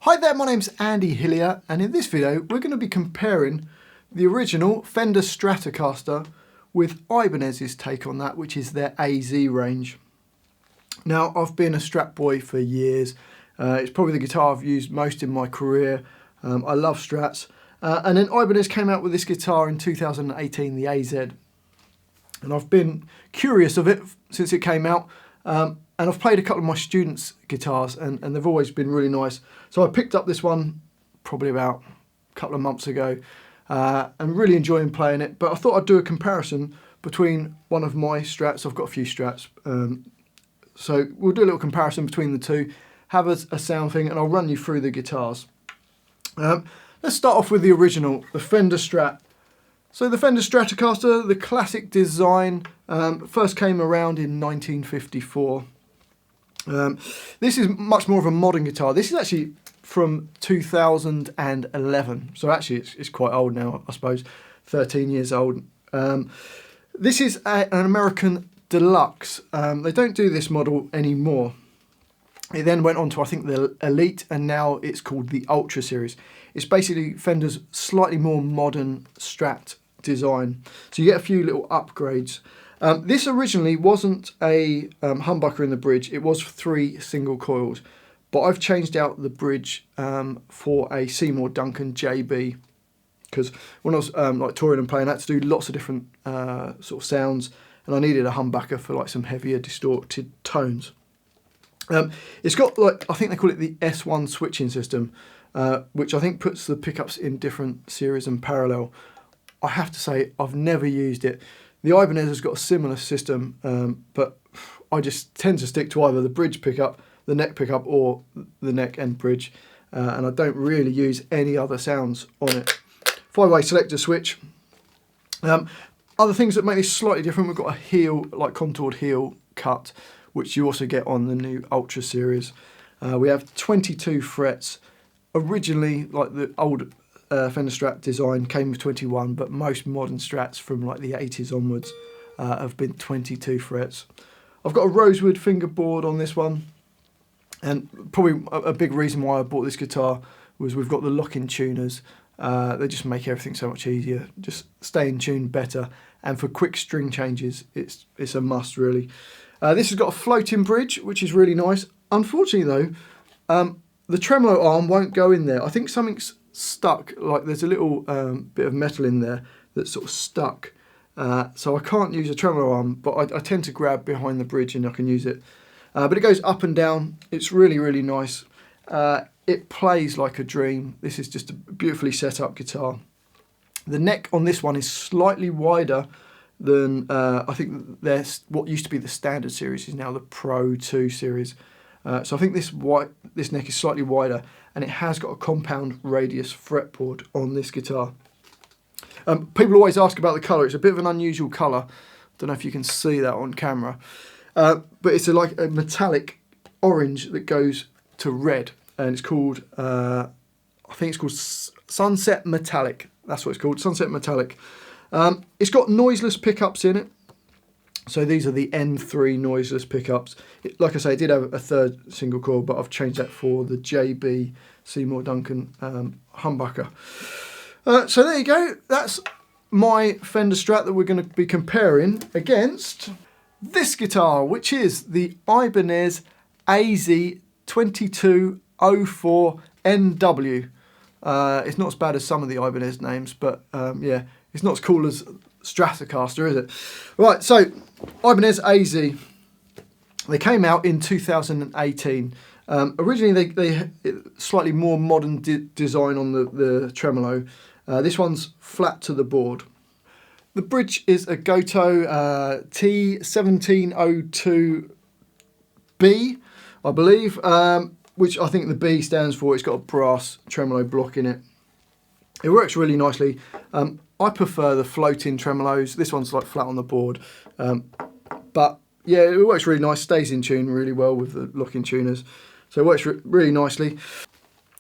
Hi there, my name's Andy Hillier, and in this video we're going to be comparing the original Fender Stratocaster with Ibanez's take on that, which is their AZ range. Now, I've been a Strat boy for years. It's probably the guitar I've used most in my career. I love Strats. And then Ibanez came out with this guitar in 2018, the AZ. And I've been curious of it since it came out. And I've played a couple of my students' guitars and they've always been really nice. So I picked up this one probably about a couple of months ago and really enjoying playing it. But I thought I'd do a comparison between one of my Strats. I've got a few Strats. So we'll do a little comparison between the two, have a sound thing, and I'll run you through the guitars. Let's start off with the original, the Fender Strat. So the Fender Stratocaster, the classic design, first came around in 1954. This is much more of a modern guitar. This is actually from 2011, so actually it's quite old now, I suppose, 13 years old. This is an American Deluxe. They don't do this model anymore. It then went on to, I think, the Elite, and now it's called the Ultra series. It's basically Fender's slightly more modern Strat design. So you get a few little upgrades. This originally wasn't a humbucker in the bridge. It was 3 single coils, but I've changed out the bridge for a Seymour Duncan JB, because when I was like touring and playing, I had to do lots of different sort of sounds, and I needed a humbucker for like some heavier distorted tones. It's got, like, I think they call it the S1 switching system, which I think puts the pickups in different series and parallel. I have to say, I've never used it. The Ibanez has got a similar system, but I just tend to stick to either the bridge pickup, the neck pickup, or the neck and bridge, and I don't really use any other sounds on it. 5-way selector switch. Other things that make this slightly different, we've got a heel, like contoured heel cut, which you also get on the new Ultra series. We have 22 frets. Originally, like the old Fender Strat design came with 21, but most modern Strats from like the 80s onwards have been 22 frets. I've got a rosewood fingerboard on this one, and probably a big reason why I bought this guitar was we've got the lock-in tuners. They just make everything so much easier, just stay in tune better, and for quick string changes it's a must really. This has got a floating bridge, which is really nice. Unfortunately though, the tremolo arm won't go in there. I think something's stuck, like there's a little bit of metal in there that's sort of stuck, so I can't use a tremolo arm, but I tend to grab behind the bridge and I can use it. But it goes up and down. It's really nice. It plays like a dream. This is just a beautifully set up guitar. The neck on this one is slightly wider than I think there's what used to be the standard series is now the Pro 2 series. So I think this neck is slightly wider, and it has got a compound radius fretboard on this guitar. People always ask about the colour. It's a bit of an unusual colour. Don't know if you can see that on camera, but it's like a metallic orange that goes to red, and it's called I think it's called Sunset Metallic. That's what it's called, Sunset Metallic. It's got noiseless pickups in it. So these are the N3 noiseless pickups. Like I say, it did have a 3rd single coil, but I've changed that for the JB Seymour Duncan humbucker. So there you go. That's my Fender Strat that we're going to be comparing against this guitar, which is the Ibanez AZ 2204 NW. It's not as bad as some of the Ibanez names, but yeah, it's not as cool as Stratocaster, is it? Right, so Ibanez AZ, they came out in 2018. Originally, they slightly more modern design on the tremolo. This one's flat to the board. The bridge is a Goto T1702B, I believe, which I think the B stands for. It's got a brass tremolo block in it. It works really nicely. I prefer the floating tremolos. This one's like flat on the board, but yeah, it works really nice. Stays in tune really well with the lock-in tuners, so it works really nicely.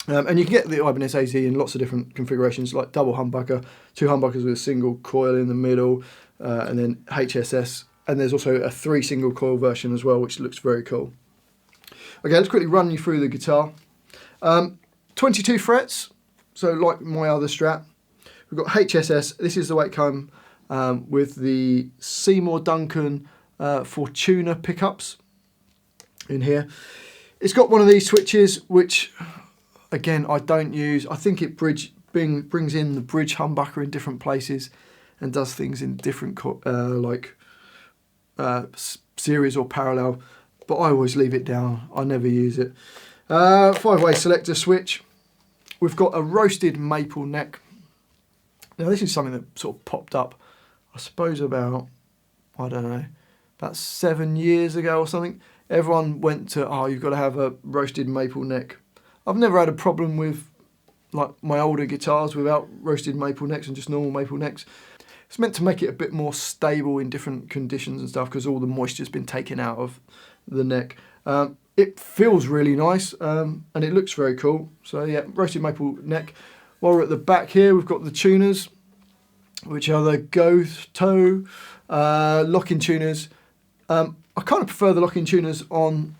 And you can get the Ibanez AZ in lots of different configurations, like double humbucker, 2 humbuckers with a single coil in the middle, and then HSS, and there's also a 3 single coil version as well, which looks very cool. Okay, let's quickly run you through the guitar. 22 frets, so like my other Strat. We've got HSS, this is the way it came with the Seymour Duncan Fortuna pickups in here. It's got one of these switches, which again I don't use. I think it brings in the bridge humbucker in different places and does things in different series or parallel, but I always leave it down. I never use it. 5-way selector switch. We've got a roasted maple neck. Now this is something that sort of popped up, I suppose about, I don't know, about 7 years ago or something. Everyone went to, oh, you've got to have a roasted maple neck. I've never had a problem with like my older guitars without roasted maple necks and just normal maple necks. It's meant to make it a bit more stable in different conditions and stuff because all the moisture's been taken out of the neck. It feels really nice and it looks very cool. So yeah, roasted maple neck. While we're at the back here, we've got the tuners, which are the go-to lock-in tuners. I kind of prefer the lock-in tuners on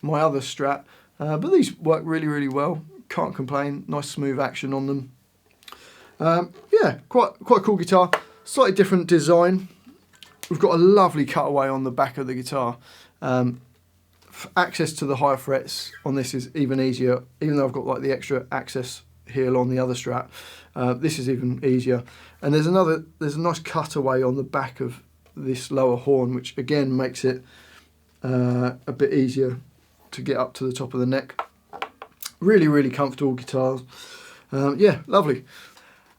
my other Strat, but these work really, really well. Can't complain. Nice smooth action on them. Yeah, quite a cool guitar. Slightly different design. We've got a lovely cutaway on the back of the guitar. Access to the higher frets on this is even easier, even though I've got like the extra access heel on the other Strat. This is even easier. And there's a nice cutaway on the back of this lower horn, which again makes it a bit easier to get up to the top of the neck. Really, really comfortable guitars. Yeah, lovely.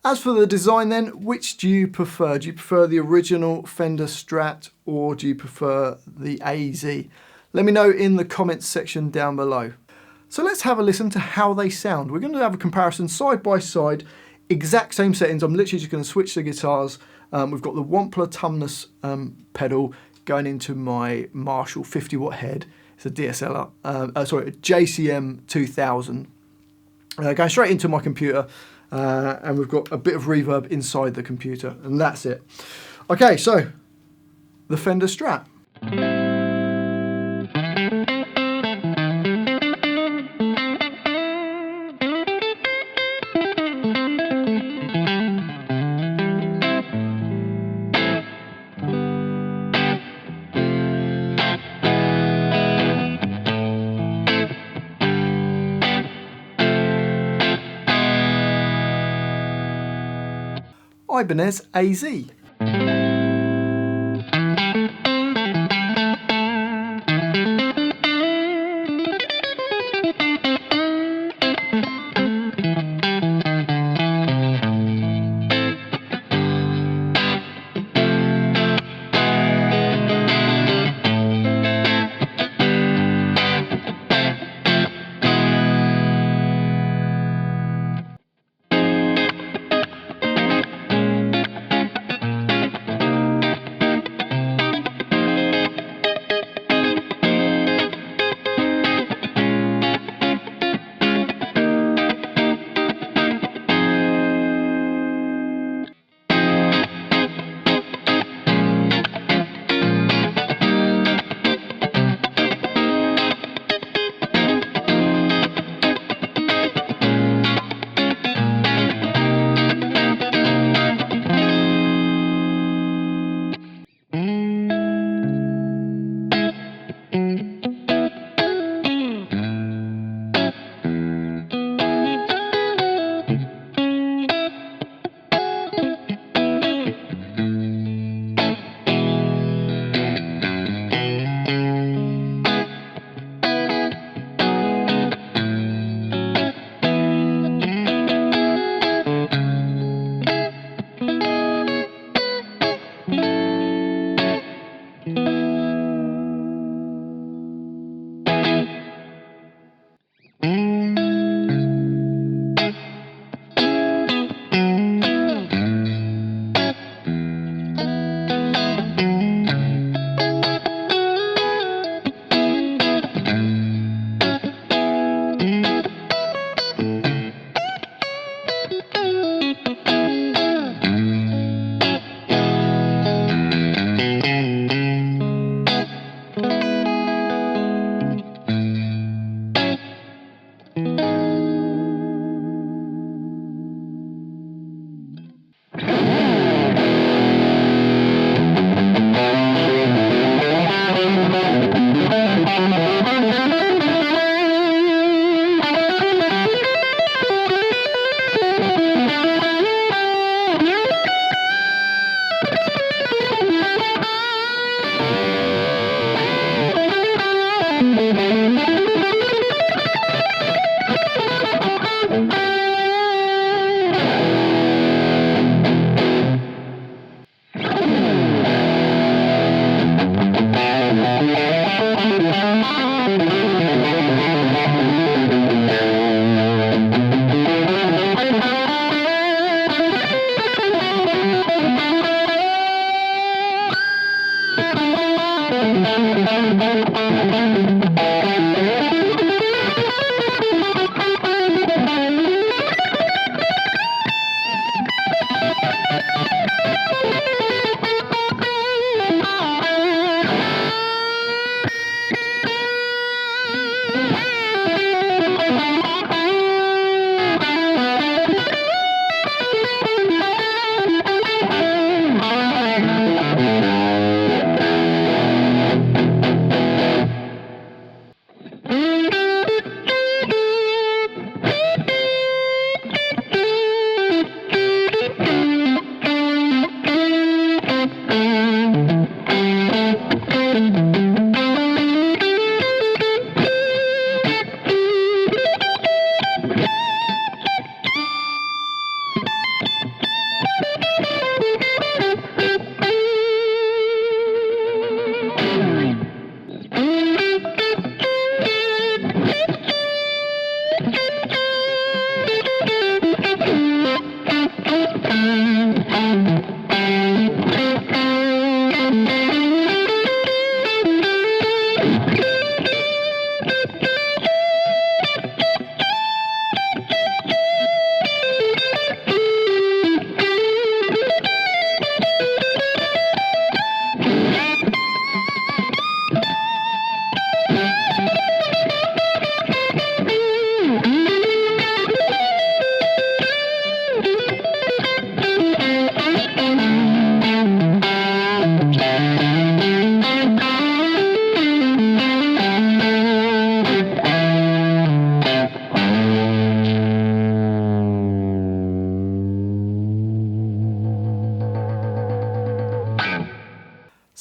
As for the design then, which do you prefer? Do you prefer the original Fender Strat or do you prefer the AZ? Let me know in the comments section down below. So let's have a listen to how they sound. We're going to have a comparison side by side, exact same settings. I'm literally just going to switch the guitars. We've got the Wampler Tumnus pedal going into my Marshall 50 watt head. It's a DSLR, a JCM 2000. Going straight into my computer, and we've got a bit of reverb inside the computer, and that's it. Okay, so the Fender Strat. Ibanez AZ.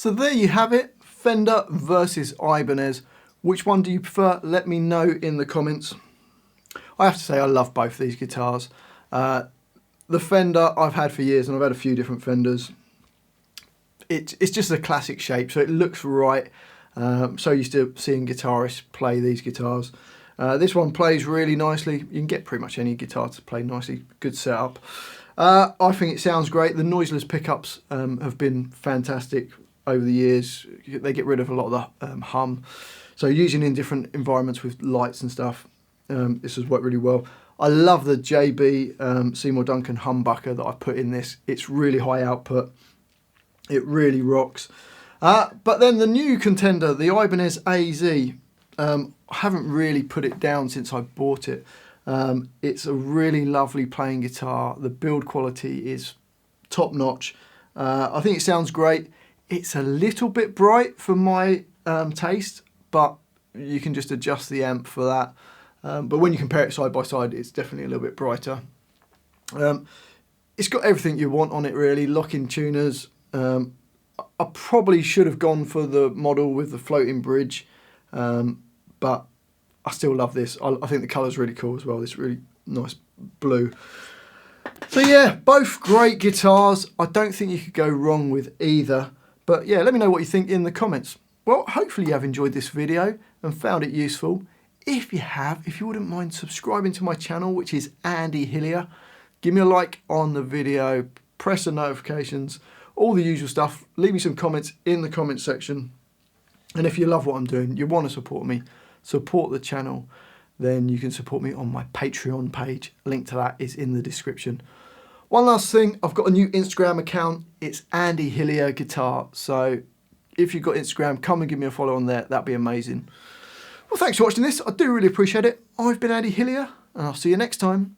So there you have it, Fender versus Ibanez. Which one do you prefer? Let me know in the comments. I have to say I love both these guitars. The Fender I've had for years, and I've had a few different Fenders. It's just a classic shape, so it looks right. So used to seeing guitarists play these guitars. This one plays really nicely. You can get pretty much any guitar to play nicely. Good setup. I think it sounds great. The noiseless pickups have been fantastic over the years. They get rid of a lot of the hum. So using in different environments with lights and stuff, this has worked really well. I love the JB Seymour Duncan humbucker that I put in this. It's really high output. It really rocks. But then the new contender, the Ibanez AZ, I haven't really put it down since I bought it. It's a really lovely playing guitar. The build quality is top notch. I think it sounds great. It's a little bit bright for my taste, but you can just adjust the amp for that. But when you compare it side by side, it's definitely a little bit brighter. It's got everything you want on it really, lock-in tuners. I probably should have gone for the model with the floating bridge, but I still love this. I think the colour's really cool as well, this really nice blue. So yeah, both great guitars. I don't think you could go wrong with either. But yeah, let me know what you think in the comments. Well, hopefully you have enjoyed this video and found it useful. If you have, if you wouldn't mind subscribing to my channel, which is Andy Hillier, give me a like on the video, press the notifications, all the usual stuff. Leave me some comments in the comment section. And if you love what I'm doing, you want to support me, support the channel, then you can support me on my Patreon page. Link to that is in the description. One last thing, I've got a new Instagram account. It's Andy Hillier Guitar. So if you've got Instagram, come and give me a follow on there. That'd be amazing. Well, thanks for watching this. I do really appreciate it. I've been Andy Hillier, and I'll see you next time.